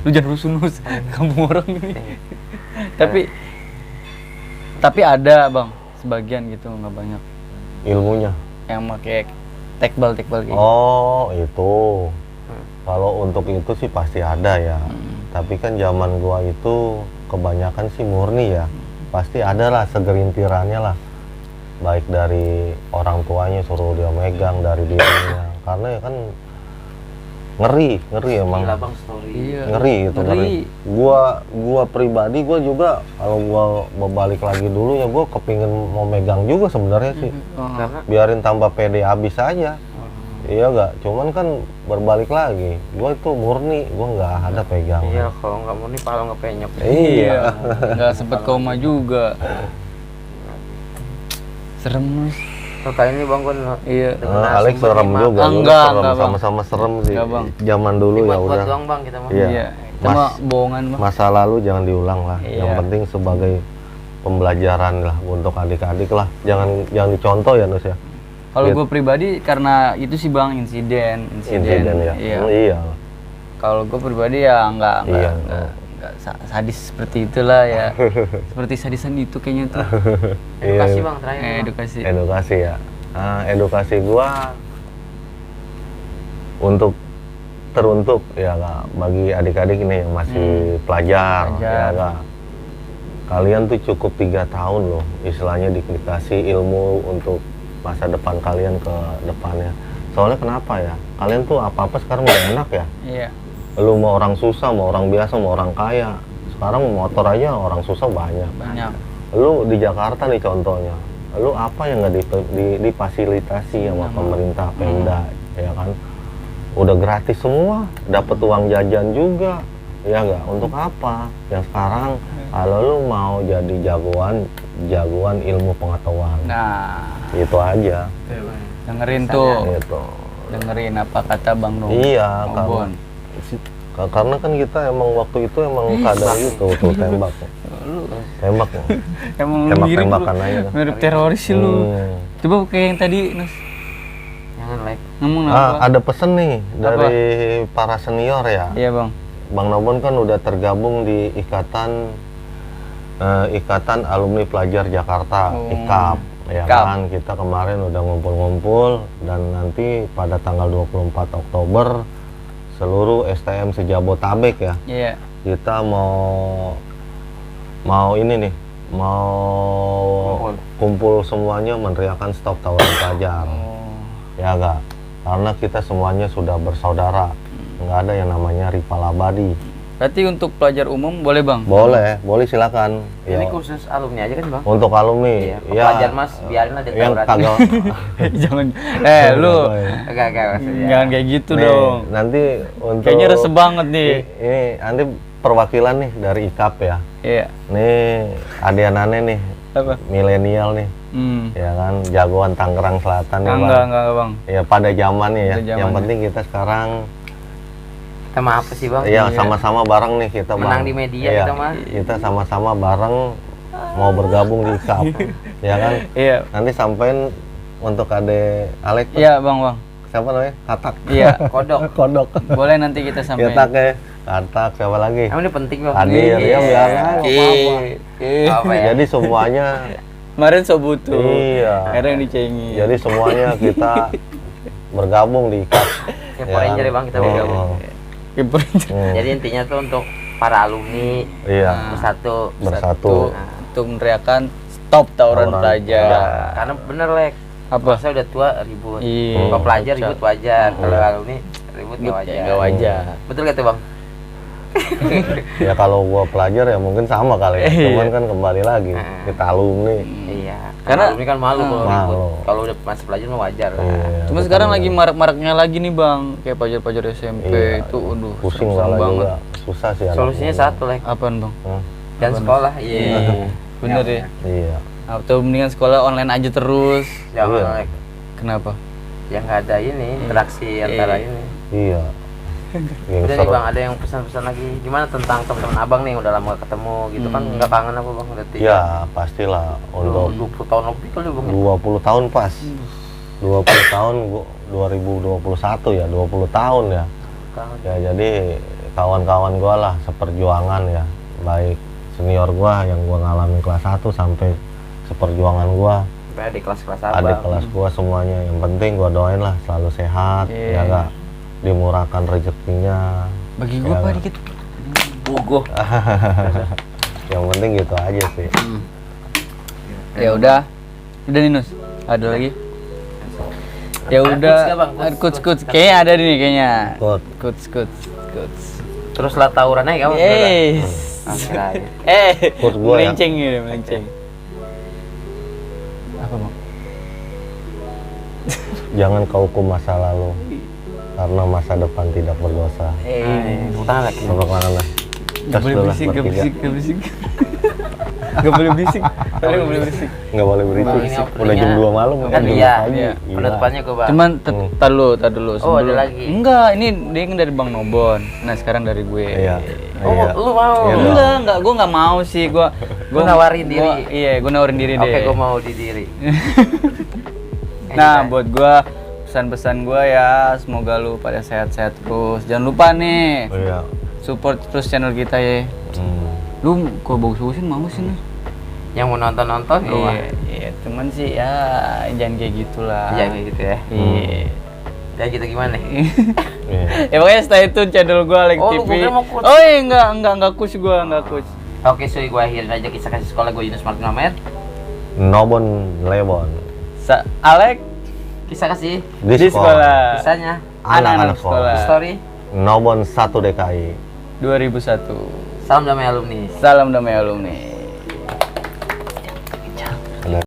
lu jangan rusun-rus kampung orang ini. Tapi ada bang sebagian gitu, nggak banyak Ilmunya. yang pakai tekbal gitu. Oh, itu. Kalau untuk itu sih pasti ada ya. Tapi kan zaman gua itu kebanyakan sih murni ya. Pasti ada lah segerintirannya lah. Baik dari orang tuanya suruh dia megang, dari dirinya. Karena ya kan ngeri emang. Gila bang story. Iya. Ngeri itu ngeri. Gua pribadi gua juga kalau gua balik lagi dulu ya gua kepingin mau megang juga sebenarnya sih. Karena Biarin tambah pede habis aja. Iya gak? Cuman kan berbalik lagi. Gua itu murni, gua nggak ada pegang. iya kalau nggak murni pala nggak penyok. Iya. Nggak sempet koma juga. Serem Nus. Tuh kali ini bang gue Iya. Alex serem juga. Lu Enggak, serem, Bang. sama-sama serem sih. Enggak, Bang. Zaman dulu ya buat udah. doang bang kita mah. Iya. Iya. Itu mah bohongan bang. Masa lalu jangan diulang lah. Iya. Yang penting sebagai pembelajaran lah untuk adik-adik lah. Jangan dicontoh ya Nus ya. Kalau Iya. gue pribadi karena itu sih bang insiden. Insiden ya. Iya. Iya. Kalau gue pribadi ya nggak Iya. sadis seperti itulah ya. Seperti sadisan itu kayaknya tuh. Edukasi Iya. bang terakhir. Bang. Edukasi. Edukasi ya. Edukasi gua teruntuk ya Kak, bagi adik-adik ini yang masih pelajar ya Kak. Kalian tuh cukup 3 tahun loh istilahnya dikasih ilmu untuk masa depan kalian ke depannya. Soalnya kenapa ya? Kalian tuh apa-apa sekarang udah enak ya. Iya. Lu mau orang susah, mau orang biasa, mau orang kaya. Sekarang motor aja orang susah banyak. Banyak. Lu di Jakarta nih contohnya, lu apa yang nggak difasilitasi sama pemerintah Pemda ya kan, udah gratis semua, dapat uang jajan juga ya nggak, untuk apa yang sekarang kalau lu mau jadi jagoan ilmu pengetahuan. Nah, Itu aja dengerin tuh. gitu. Dengerin apa kata Bang Nobon. Iya Nobon. karena kan kita emang waktu itu emang kadang gitu tuh tembak Emang lu mirip lu. tembak-tembakan aja. Mirip teroris sih lu. Coba kayak yang tadi Nus. Jangan like. Ngomong apa? Ada pesen nih dari para senior ya. Iya Bang. Bang Nobon kan udah tergabung di Ikatan Alumni Pelajar Jakarta, IKAP. Ya kan, kita kemarin udah ngumpul-ngumpul dan nanti pada tanggal 24 Oktober seluruh STM sejabotabek ya. Iya. Kita mau ini nih, mau kumpul semuanya meneriakan stop tawuran pelajar. Ya enggak? Karena kita semuanya sudah bersaudara. Nggak ada yang namanya rival abadi. Berarti untuk pelajar umum boleh Bang? Boleh silakan. Ini Ya. khusus alumni aja kan bang? Untuk alumni, Iya, ya. pelajar mas biarin aja Yang tawuran. kagak. Jangan. Lu Agak maksudnya. jangan kayak gitu Nih, dong. nanti untuk Kayaknya resep banget nih. Ini nanti perwakilan nih dari IKAP ya. Iya. Nih adianane nih, Apa? milenial nih. Ya kan, jagoan Tangerang Selatan nih, Bang. Enggak Bang. Ya pada zamannya ya. Pada Yang zamannya. penting kita sekarang Kita mah apa sih bang? ya sama-sama bareng nih kita Menang Bang. di media Iya, kita mah. Kita sama-sama bareng mau bergabung di IKAP. Ya kan? Iya. Nanti sampein untuk Ade Alex. Iya Bang. Siapa namanya? Katak. Iya. Kodok. Boleh nanti kita sampai. Katak ya. Katak siapa lagi? Emang ini penting bang? Hadir ya biar Apa ya? Jadi semuanya Kemarin so butuh. iya. Akhirnya dicengin. Jadi semuanya kita bergabung di IKAP. Ya Power Ranger ya bang kita bergabung. Jadi intinya tuh untuk para alumni Iya. bersatu. Bersatu. Untuk meneriakan stop tawuran pelajar. Karena bener lek. Apa? Masa udah tua ribut. Iya. Kalau pelajar ribut wajar. Kalau alumni ribut nggak wajar. Nggak wajar. Betul gak tuh bang? Ya kalau gua pelajar ya mungkin sama kali ya. Cuman kan kembali lagi kita alumni. Iya. Karena- Karena alumni kan malu kalau Malu. ribut. Kalau udah masih pelajar mah wajar lah. Iya, Cuma sekarang lagi marak-maraknya lagi nih Bang, kayak pelajar-pelajar SMP Iya. itu aduh pusing serem malah banget. juga. Susah sih anak Solusinya muda. satu lek. Apaan Bang? Dan sekolah. Iya. Bener ya? Iya. Atau mendingan sekolah online aja terus. Iya. Jangan lek. Kenapa? Yang nggak ada ini interaksi antara ini. Iya. Udah nih bang, ada yang pesan-pesan lagi gimana tentang teman-teman abang nih udah lama gak ketemu gitu kan, nggak kangen apa bang berarti? Ya pastilah, untuk 20 tahun lebih kali bang. 20 tahun pas. 20 tahun 2021 ya, 20 tahun ya. Ya jadi kawan-kawan gua lah seperjuangan ya, baik senior gua yang gua ngalamin kelas 1 sampai seperjuangan gua. Sampai adik kelas abang. Adik kelas gua semuanya, yang penting gua doain lah selalu sehat, ya gak, dimurahkan rezekinya. Bagi gua apa dikit? Bogoh. Yang penting gitu aja sih. Ya udah nih Nus, ada lagi? Ya udah, coach, kayaknya ada nih kayaknya. Coach. Terus lah tawuran aja kamu. Coach gua melenceng gitu, melenceng. Apa bang? Jangan kau hukum masa lalu, karena masa depan tidak berdosa. Utang lagi. Tepuk tangan lah. Gak boleh berisik. Gak boleh berisik. Nggak boleh berisik. Udah jam 2 malam kan. Iya. Penutupannya gue bang. Cuman tar dulu. Oh ada lagi. Enggak, ini dia kan dari Bang Nobon. Nah sekarang dari gue. Iya. Lu mau? Enggak, gue nggak mau sih. Gue nawarin diri. Iya, gue nawarin diri deh. Oke, gue mau di diri. Nah, buat gue pesan-pesan gue ya, semoga lu pada sehat-sehat terus. Jangan lupa nih, support terus channel kita ya. Lu kok bagus-bagusin mau sih nih? Yang mau nonton Iya, cuman sih ya jangan kayak gitulah. Jangan kayak gitu ya. Iya. Kayak gitu gimana? Ya pokoknya stay tune channel gue Alek TV. Oh iya, enggak coach gue, enggak coach. Oke, so gue akhirin aja kisah kasih sekolah gue Yunus Martin Ahmed. Nobon Lebon. Alek kisah kasih di sekolah. Kisahnya anak-anak sekolah. Story Nobon 1 DKI 2001. Salam damai alumni. Salam damai alumni.